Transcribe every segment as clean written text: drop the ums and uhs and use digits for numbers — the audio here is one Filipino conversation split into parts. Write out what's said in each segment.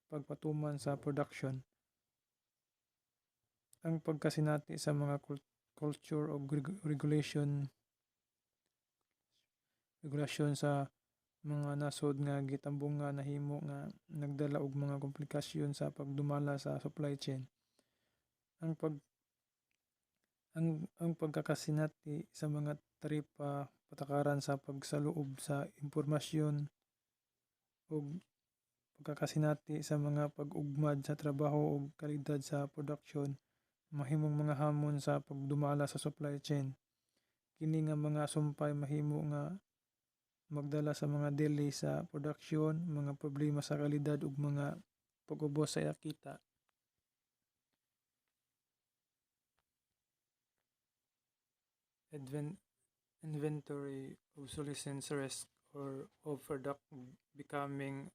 pagpatuman sa production. Ang pagkasinati sa mga culture o regulasyon sa mga nasod nga gitambong nga nahimo nga nagdala og mga komplikasyon sa pagdumala sa supply chain. Ang pagkakasinati sa mga taripa, patakaran sa pagsaloob sa impormasyon ug pagkakasinati sa mga pag-ugmad sa trabaho ug kalidad sa produksyon mahimong mga hamon sa pagdumala sa supply chain. Kini nga mga sumpay mahimo nga magdala sa mga delay sa produksyon, mga problema sa kalidad ug mga pag-ubos sa kita. Inventory obsolescence risk or of product becoming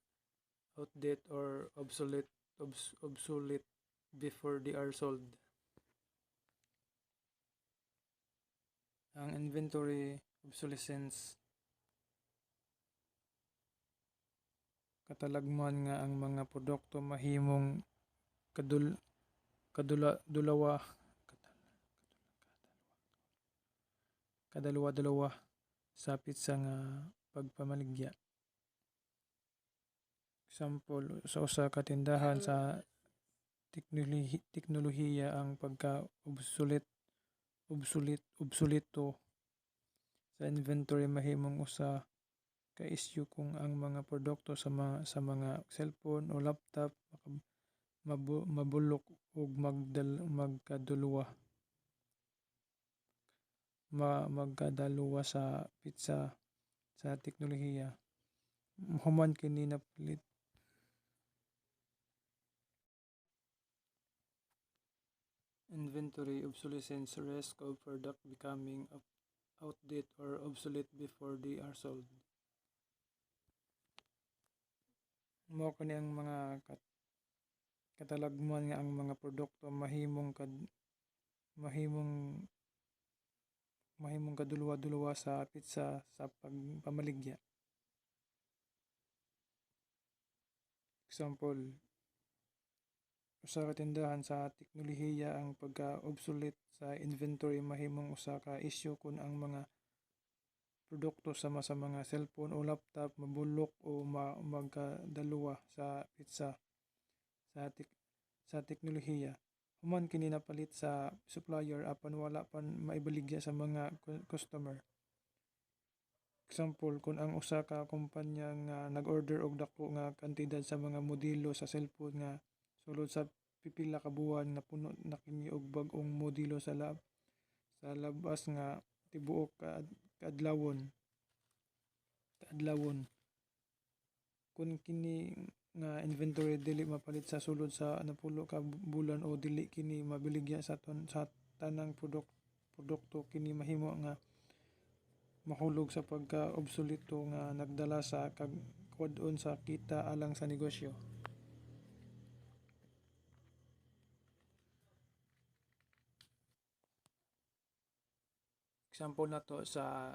outdated or obsolete before they are sold. Ang inventory obsolescence katalagman nga ang mga produkto mahimong kadalawa sa pitsa nga pagpamaligya. Example, sa usa ka tindahan sa teknolohiya ang obsoleto sa inventory mahimong usa ka issue kung ang mga produkto sa mga cellphone o laptop mabulok ug magkadalawa sa pitsa sa teknolohiya. Human kini napalit inventory obsolescence risk of product becoming outdated or obsolete before they are sold. Mao kani ang mga katalagman nga ang mga produkto mahimong kadulawa sa pitsa sa pagpamaligya. Example, usa ka tindahan sa teknolohiya ang pagka-obsolete sa inventory mahimong usa ka issue kung ang mga produkto sa mga cellphone o laptop mabulok o magkadalawa sa pitsa sa teknolohiya. Human kini napalit sa supplier apan wala pa maibaligya sa mga customer. Example, kung ang usa ka kumpanya nga nag-order og dako nga kantidad sa mga modelo sa cellphone nga sulod sa pipila ka buwan napuno na kini og bag-ong modelo sa labas nga tibuok kaadlawon. Kung kini nga inventory dili mapalit sa sulod sa napulo ka bulan o dili kini mabiligya sa tanang produkto kini mahimo nga mahulog sa pagka-obsoleto nga nagdala sa kagwad-on sa kita alang sa negosyo. Example nato sa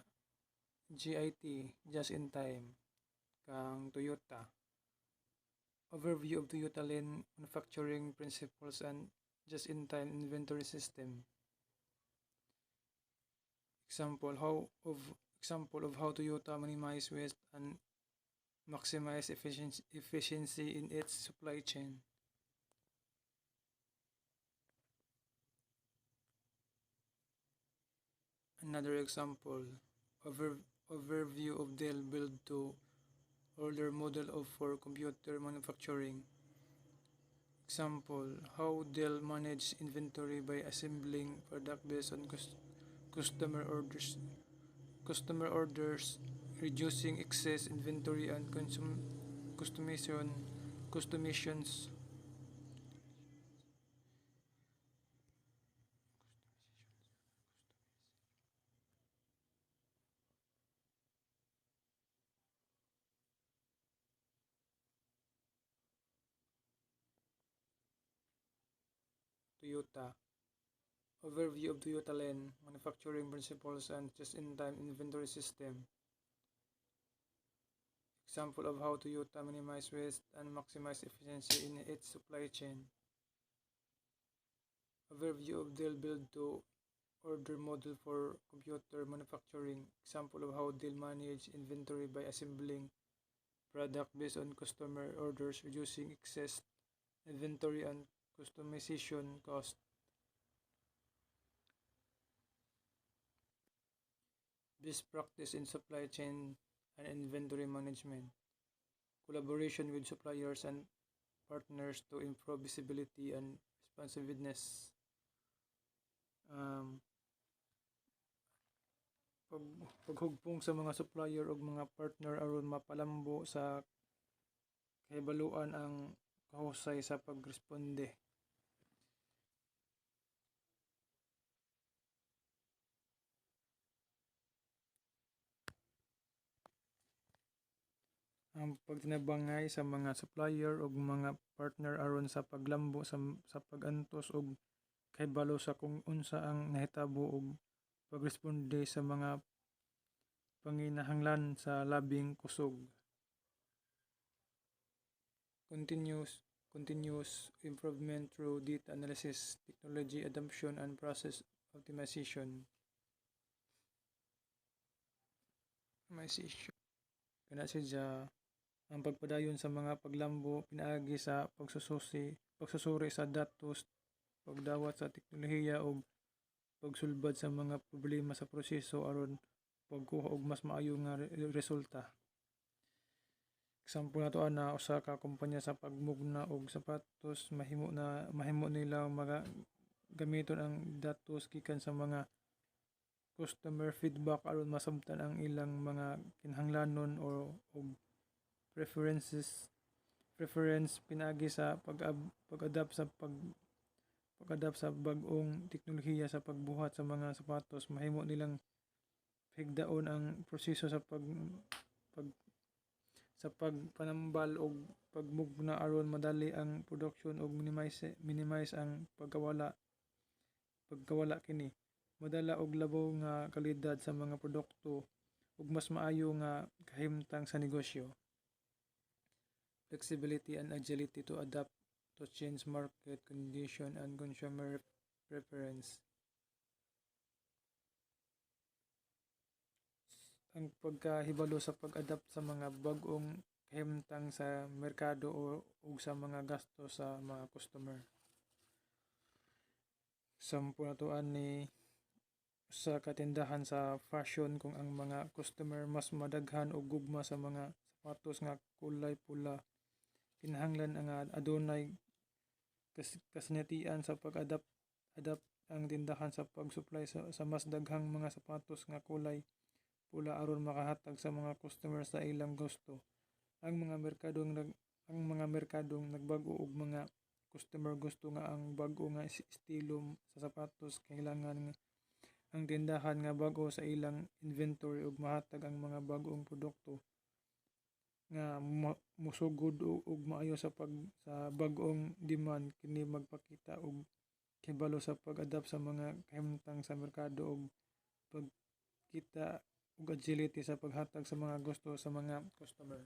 JIT, just in time, kang Toyota. Overview of Toyota Lean Manufacturing Principles and Just-in-Time Inventory System. Example of how Toyota minimize waste and maximize efficiency in its supply chain. Another example, overview of Dell build to order model for computer manufacturing. Example, how Dell manage inventory by assembling product based on customer orders, reducing excess inventory and customizations. Toyota. Overview of Toyota Lean Manufacturing Principles and Just-in-Time Inventory System. Example of how Toyota minimize waste and maximize efficiency in its supply chain. Overview of Dell build-to-order model for computer manufacturing. Example of how Dell manage inventory by assembling product based on customer orders, reducing excess inventory and customization cost. Best practice in supply chain and inventory management. Collaboration with suppliers and partners to improve visibility and responsiveness. Um, paghugpong sa mga supplier ug mga partner aron mapalambo sa kahibaluan ang kahusay sa pagresponde. Ang pagtinabangay sa mga supplier ug mga partner aron sa paglambo sa pag-antos og kahibalo sa kung unsa ang nahitabo ug pagresponde sa mga panginahanglan sa labing kusog. Continuous improvement through data analysis, technology adoption, and process optimization. Kana siya ang pagpadayon sa mga paglambo pinaagi sa pagsusuri sa datos, pagdawat sa teknolohiya ug pagsulbad sa mga problema sa proseso aron pagkuha og mas maayo nga resulta. Example nato ana usa ka kumpanya sa pagmugna og sapatos mahimo nila gamiton ang datos gikan sa mga customer feedback aron masabtan ang ilang mga kinahanglanon og preference pinaagi sa pag-adapt sa bag-ong teknolohiya sa pagbuhat sa mga sapatos. Mahimo nilang higdaon ang proseso sa pagpanambal og pagmugna aron madali ang produksyon ug minimize ang pagkawala kini. Madala og labaw nga kalidad sa mga produkto ug mas maayo nga kahimtang sa negosyo. Flexibility and agility to adapt to change market condition and consumer preference. Ang pagkahibalo sa pag-adapt sa mga bag-ong kahimtang sa merkado o sa mga gasto sa mga customer. Sampo na to ani sa katindahan sa fashion kung ang mga customer mas madaghan og gugma sa mga sapatos nga kulay pula, kinahanglan nga adunay kasinatian sa pag-adapt ang tindahan sa pag-supply sa mas daghang mga sapatos nga kulay pula aron makahatag sa mga customer sa ilang gusto. Ang mga merkadong nagbago og mga customer gusto nga ang bag-o nga estilo sa sapatos kailangan nga ang tindahan nga bag-o sa ilang inventory ug mahatag ang mga bag-ong produkto nga musugod og maayo sa bag-ong demand. Kini magpakita og kahibalo sa pag-adapt sa mga kahimtang sa merkado ug pagkita ug agility sa paghatag sa mga gusto sa mga customer.